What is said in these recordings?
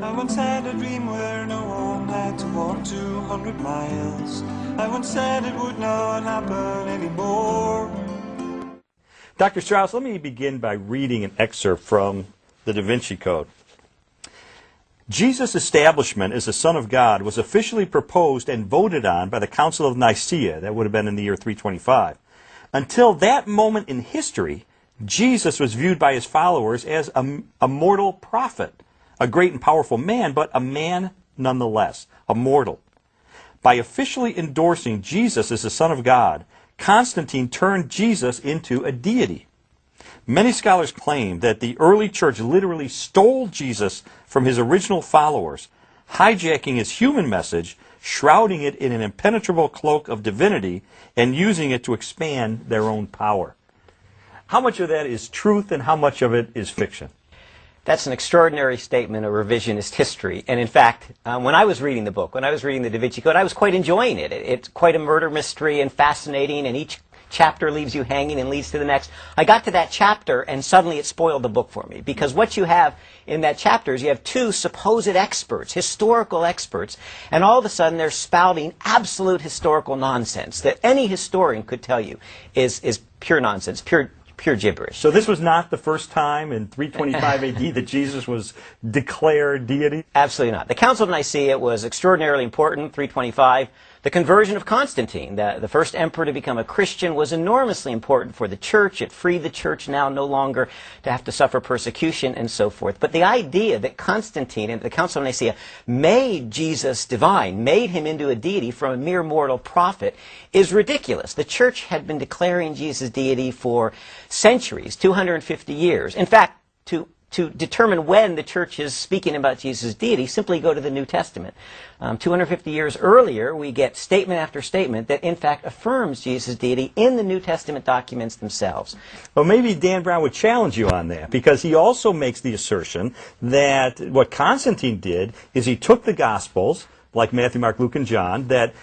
I once had a dream where no one had to walk 200 miles. I once said it would not happen anymore. Dr. Strauss, let me begin by reading an excerpt from the Da Vinci Code. Jesus' establishment as the Son of God was officially proposed and voted on by the Council of Nicaea. That would have been in the year 325. Until that moment in history, Jesus was viewed by his followers as a mortal prophet, a great and powerful man, but a man nonetheless, a mortal. By officially endorsing Jesus as the Son of God, Constantine turned Jesus into a deity. Many scholars claim that the early church literally stole Jesus from his original followers, hijacking his human message, shrouding it in an impenetrable cloak of divinity, and using it to expand their own power. How much of that is truth and how much of it is fiction? That's an extraordinary statement of revisionist history. And in fact, when I was reading the book, when I was reading the Da Vinci Code, I was quite enjoying it. It's quite a murder mystery and fascinating, and each chapter leaves you hanging and leads to the next. I got to that chapter and suddenly it spoiled the book for me, because what you have in that chapter is you have two supposed experts, historical experts, and all of a sudden they're spouting absolute historical nonsense that any historian could tell you is pure nonsense, pure gibberish. So this was not the first time in 325 AD that Jesus was declared deity? Absolutely not. The Council of Nicaea was extraordinarily important, 325. The conversion of Constantine, the first emperor to become a Christian, was enormously important for the church. It freed the church now no longer to have to suffer persecution and so forth. But the idea that Constantine and the Council of Nicaea made Jesus divine, made him into a deity from a mere mortal prophet, is ridiculous. The church had been declaring Jesus deity for centuries, 250 years. In fact, to determine when the church is speaking about Jesus' deity, simply go to the New Testament. 250 years earlier, we get statement after statement that in fact affirms Jesus' deity in the New Testament documents themselves. Well, maybe Dan Brown would challenge you on that, because he also makes the assertion that what Constantine did is he took the Gospels, like Matthew, Mark, Luke, and John, that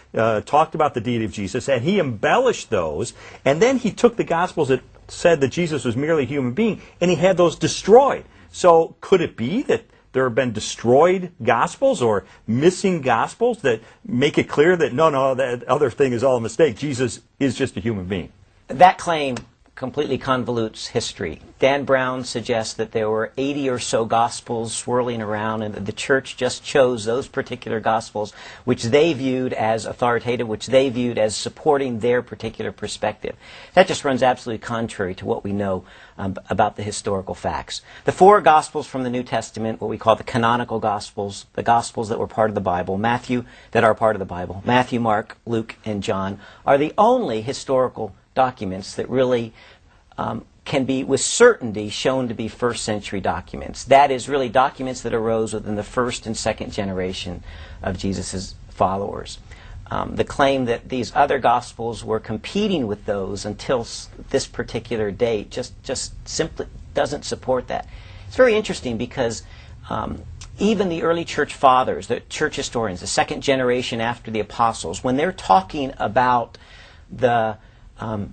talked about the deity of Jesus, and he embellished those, and then he took the Gospels that said that Jesus was merely a human being, and he had those destroyed. So could it be that there have been destroyed Gospels or missing Gospels that make it clear that no, that other thing is all a mistake, Jesus is just a human being? That claim completely convolutes history. Dan Brown suggests that there were 80 or so Gospels swirling around, and that the church just chose those particular Gospels which they viewed as authoritative, which they viewed as supporting their particular perspective. That just runs absolutely contrary to what we know about the historical facts. The four Gospels from the New Testament, what we call the canonical Gospels, the Gospels that were part of the Bible, that are part of the Bible, Matthew, Mark, Luke, and John, are the only historical documents that really can be with certainty shown to be first century documents. That is, really documents that arose within the first and second generation of Jesus' followers. The claim that these other Gospels were competing with those until this particular date just simply doesn't support that. It's very interesting because even the early church fathers, the church historians, the second generation after the apostles, when they're talking about the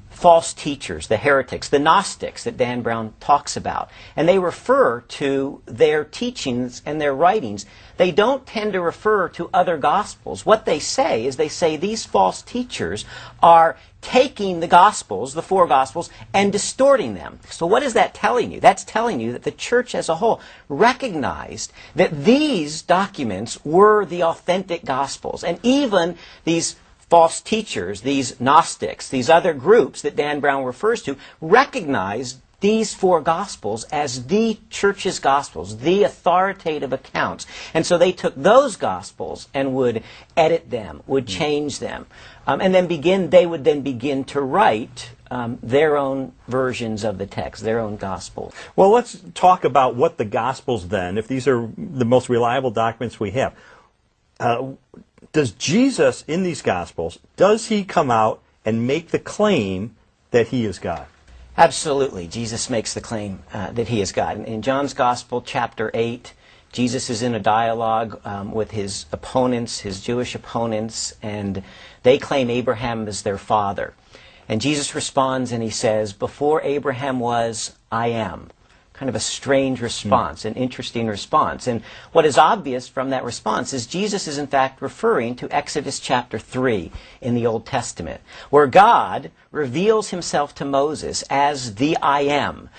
false teachers, the heretics, the Gnostics that Dan Brown talks about, and they refer to their teachings and their writings, they don't tend to refer to other Gospels. What they say is they say these false teachers are taking the Gospels, the four Gospels, and distorting them. So what is that telling you? That's telling you that the church as a whole recognized that these documents were the authentic Gospels, and even these false teachers, these Gnostics, these other groups that Dan Brown refers to, recognized these four Gospels as the church's Gospels, the authoritative accounts. And so they took those Gospels and would edit them, would change them, and then they would then begin to write their own versions of the text, their own Gospel. Well, let's talk about what the Gospels then, if these are the most reliable documents we have. Does Jesus, in these Gospels, does he come out and make the claim that he is God? Absolutely. Jesus makes the claim that he is God. In John's Gospel, chapter 8, Jesus is in a dialogue with his opponents, his Jewish opponents, and they claim Abraham as their father. And Jesus responds and he says, "Before Abraham was, I am." kind of a strange response, an interesting response. And what is obvious from that response is Jesus is in fact referring to Exodus chapter 3 in the Old Testament, where God reveals himself to Moses as the I am.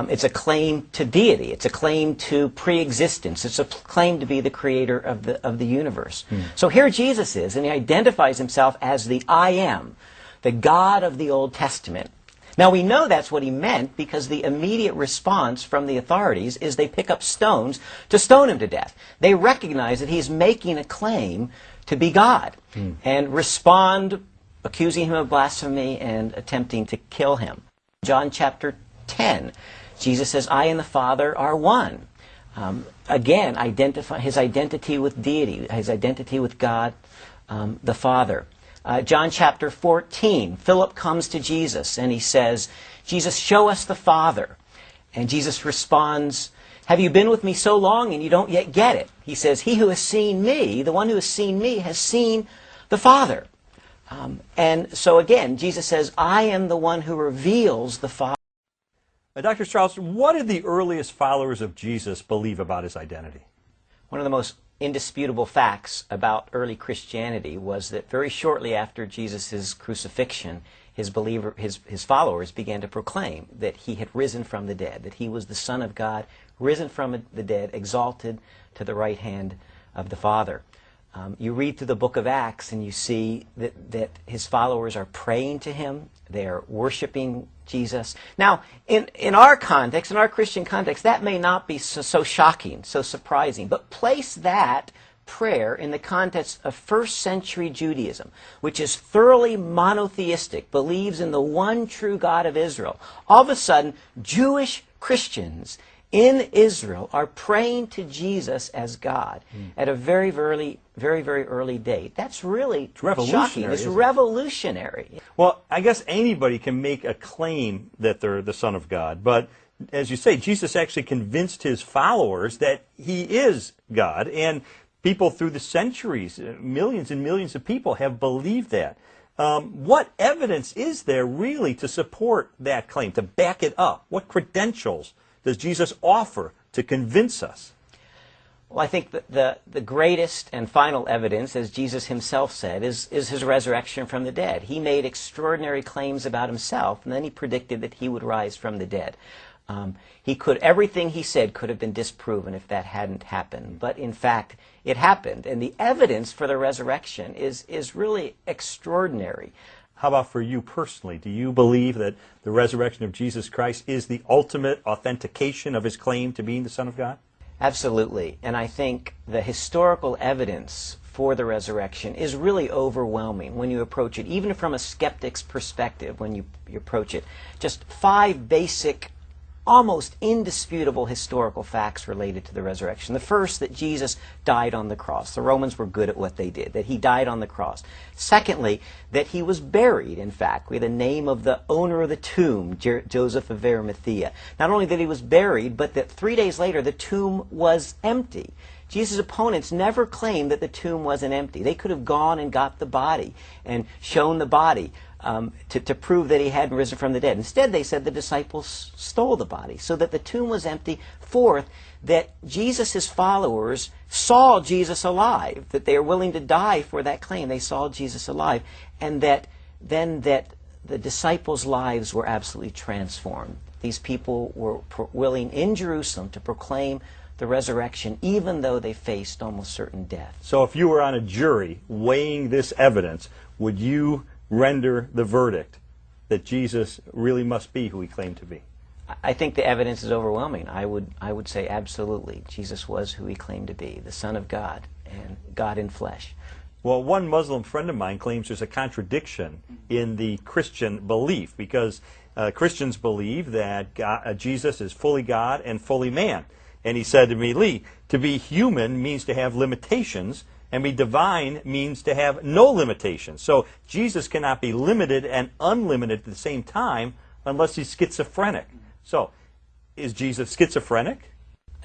It's a claim to deity. It's a claim to pre-existence. It's a claim to be the creator of the universe. So here Jesus is, and he identifies himself as the I am, the God of the Old Testament. Now we know that's what he meant because the immediate response from the authorities is they pick up stones to stone him to death. They recognize that he's making a claim to be God and respond accusing him of blasphemy and attempting to kill him. John chapter 10, Jesus says, I and the Father are one. Again, identify his identity with deity, his identity with God the Father. John chapter 14, Philip comes to Jesus and he says, Jesus, show us the Father. And Jesus responds, have you been with me so long and you don't yet get it? He says, he who has seen me, the one who has seen me, has seen the Father. And so again, Jesus says, I am the one who reveals the Father. Dr. Strauss, what did the earliest followers of Jesus believe about his identity? One of the most indisputable facts about early Christianity was that very shortly after Jesus' crucifixion, his followers began to proclaim that he had risen from the dead, that he was the Son of God, risen from the dead, exalted to the right hand of the Father. You read through the book of Acts and you see that his followers are praying to him, they're worshiping Jesus. Now, in our context, in our Christian context, that may not be so shocking, so surprising, but place that prayer in the context of first century Judaism, which is thoroughly monotheistic, believes in the one true God of Israel. All of a sudden, Jewish Christians in Israel are praying to Jesus as God at a very early date. That's really shocking. It's revolutionary. Well, I guess anybody can make a claim that they're the Son of God, but as you say, Jesus actually convinced his followers that he is God, and people through the centuries, millions and millions of people have believed that. What evidence is there really to support that claim, to back it up? What credentials does Jesus offer to convince us? Well, I think that the greatest and final evidence, as Jesus himself said, is his resurrection from the dead. He made extraordinary claims about himself, and then he predicted that he would rise from the dead. Everything he said could have been disproven if that hadn't happened, but in fact, it happened. And the evidence for the resurrection is really extraordinary. How about for you personally? Do you believe that the resurrection of Jesus Christ is the ultimate authentication of his claim to being the Son of God? Absolutely. And I think the historical evidence for the resurrection is really overwhelming when you approach it, even from a skeptic's perspective when you approach it. Just 5 basic, almost indisputable historical facts related to the resurrection. The first, that Jesus died on the cross. The Romans were good at what they did, that he died on the cross. Secondly, that he was buried, in fact. We have the name of the owner of the tomb, Joseph of Arimathea. Not only that he was buried, but that 3 days later the tomb was empty. Jesus' opponents never claimed that the tomb wasn't empty. They could have gone and got the body and shown the body to prove that he hadn't risen from the dead. Instead, they said the disciples stole the body, so that the tomb was empty. Fourth, that Jesus' followers saw Jesus alive, that they are willing to die for that claim. They saw Jesus alive, and that the disciples' lives were absolutely transformed. These people were willing in Jerusalem to proclaim the resurrection, even though they faced almost certain death. So if you were on a jury weighing this evidence, would you render the verdict that Jesus really must be who he claimed to be? I think the evidence is overwhelming. I would say absolutely. Jesus was who he claimed to be, the Son of God and God in flesh. Well, one Muslim friend of mine claims there's a contradiction in the Christian belief, because Christians believe that Jesus is fully God and fully man. And he said to me, Lee, to be human means to have limitations, and be divine means to have no limitations. So Jesus cannot be limited and unlimited at the same time unless he's schizophrenic. So, is Jesus schizophrenic?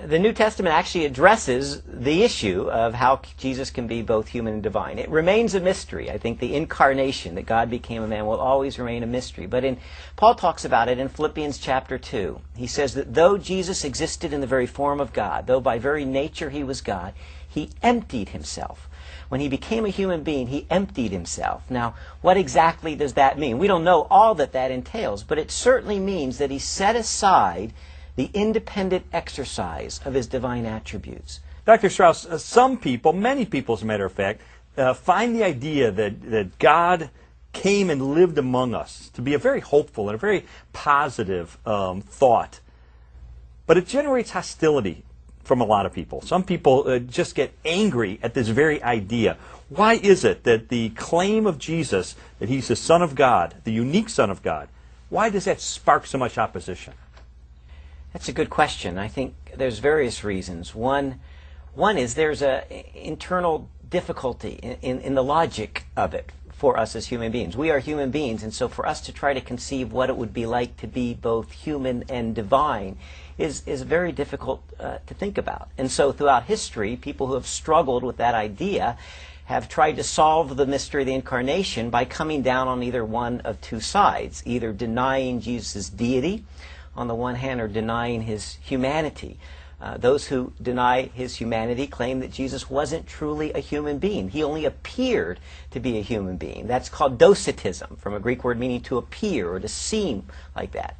the New Testament actually addresses the issue of how Jesus can be both human and divine. It remains a mystery. I think the incarnation, that God became a man, will always remain a mystery. But Paul talks about it in Philippians chapter 2. He says that though Jesus existed in the very form of God, though by very nature he was God, he emptied himself. When he became a human being, he emptied himself. Now, what exactly does that mean? We don't know all that entails, but it certainly means that he set aside the independent exercise of his divine attributes. Dr. Strauss, some people, many people as a matter of fact, find the idea that God came and lived among us to be a very hopeful and a very positive thought. But it generates hostility from a lot of people. Some people just get angry at this very idea. Why is it that the claim of Jesus, that he's the Son of God, the unique Son of God, why does that spark so much opposition? That's a good question. I think there's various reasons. One is there's an internal difficulty in the logic of it for us as human beings. We are human beings, and so for us to try to conceive what it would be like to be both human and divine is very difficult to think about. And so throughout history, people who have struggled with that idea have tried to solve the mystery of the incarnation by coming down on either one of two sides, either denying Jesus' deity on the one hand, or denying his humanity. Those who deny his humanity claim that Jesus wasn't truly a human being. He only appeared to be a human being. That's called docetism, from a Greek word meaning to appear or to seem like that.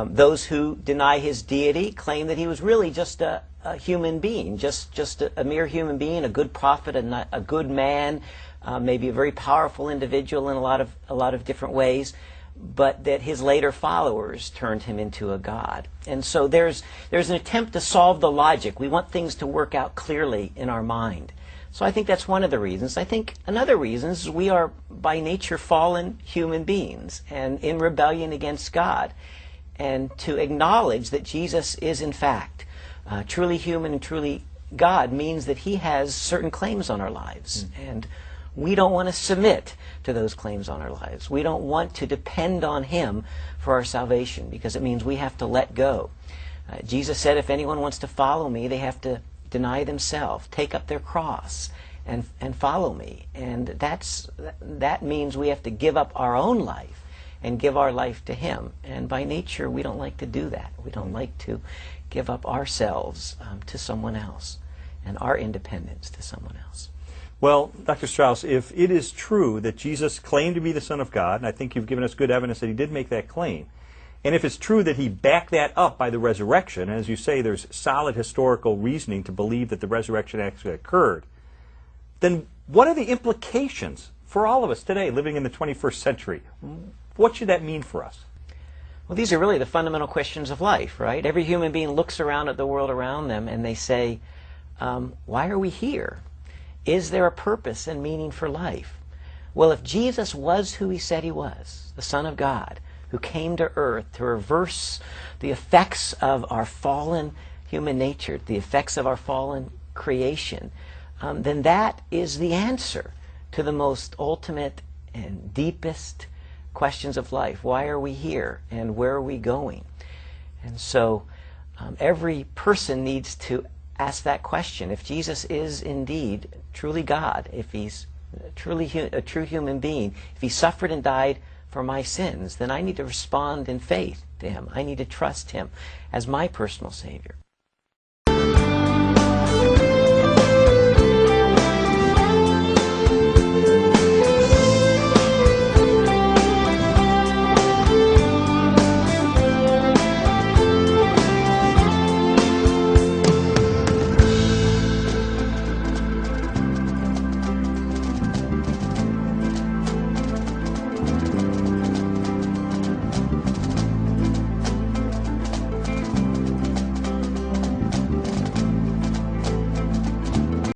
Those who deny his deity claim that he was really just a human being, just a mere human being, a good prophet, a good man, maybe a very powerful individual in a lot of different ways, but that his later followers turned him into a god. And so there's an attempt to solve the logic. We want things to work out clearly in our mind. So I think that's one of the reasons. I think another reason is we are by nature fallen human beings and in rebellion against God. And to acknowledge that Jesus is in fact truly human and truly God means that he has certain claims on our lives. And we don't want to submit to those claims on our lives. We don't want to depend on him for our salvation, because it means we have to let go. Jesus said if anyone wants to follow me, they have to deny themselves, take up their cross, and follow me. And that means we have to give up our own life and give our life to him. And by nature, we don't like to do that. We don't like to give up ourselves to someone else and our independence to someone else. Well, Dr. Strauss, if it is true that Jesus claimed to be the Son of God, and I think you've given us good evidence that he did make that claim, and if it's true that he backed that up by the resurrection, and as you say, there's solid historical reasoning to believe that the resurrection actually occurred, then what are the implications for all of us today living in the 21st century? What should that mean for us? Well, these are really the fundamental questions of life, right? Every human being looks around at the world around them and they say, why are we here? Is there a purpose and meaning for life? Well, if Jesus was who he said he was, the Son of God, who came to earth to reverse the effects of our fallen human nature, the effects of our fallen creation, then that is the answer to the most ultimate and deepest questions of life. Why are we here and where are we going? And so every person needs to ask that question. If Jesus is indeed truly God, if he's truly a true human being, if he suffered and died for my sins, then I need to respond in faith to him. I need to trust him as my personal Savior.